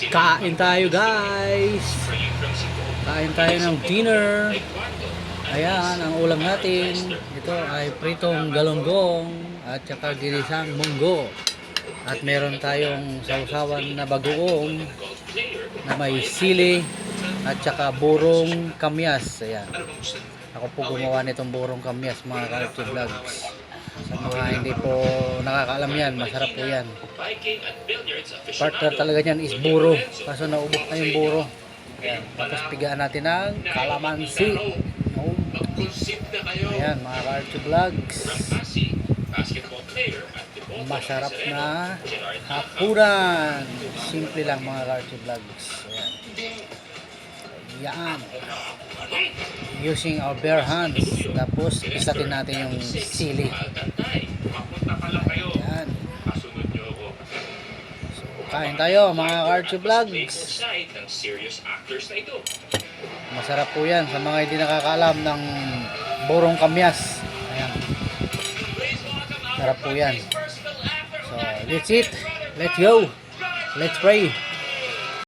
Kain tayo guys. Kain tayo ng dinner. Ayan, ang ulam natin. Ito ay pritong galunggong at saka ginisang munggo. At meron tayong sausawan na bagoong na may sili at saka burong kamyas. Ayan. Ako po gumawa nitong burong kamyas, mga Kalchi Vlogs. Sa mga hindi po nakakaalam yan, masarap po yan. Partner talaga yan is buro. Kaso naubos na yung buro. Ayan. Tapos pigaan natin ng kalamansi. Ayan, mga Kalchi Vlogs. Masarap na hapunan. Simple lang, mga Kalchi Vlogs. Ayan. Yan. Using our bare hands. Tapos isatin natin yung sili. Yan. So, kain tayo, mga Kalchi Vlogs. Masarap po yan sa mga hindi nakakaalam ng burong kamyas. Ayan. Masarap po yan. So let's eat. Let's go. Let's pray.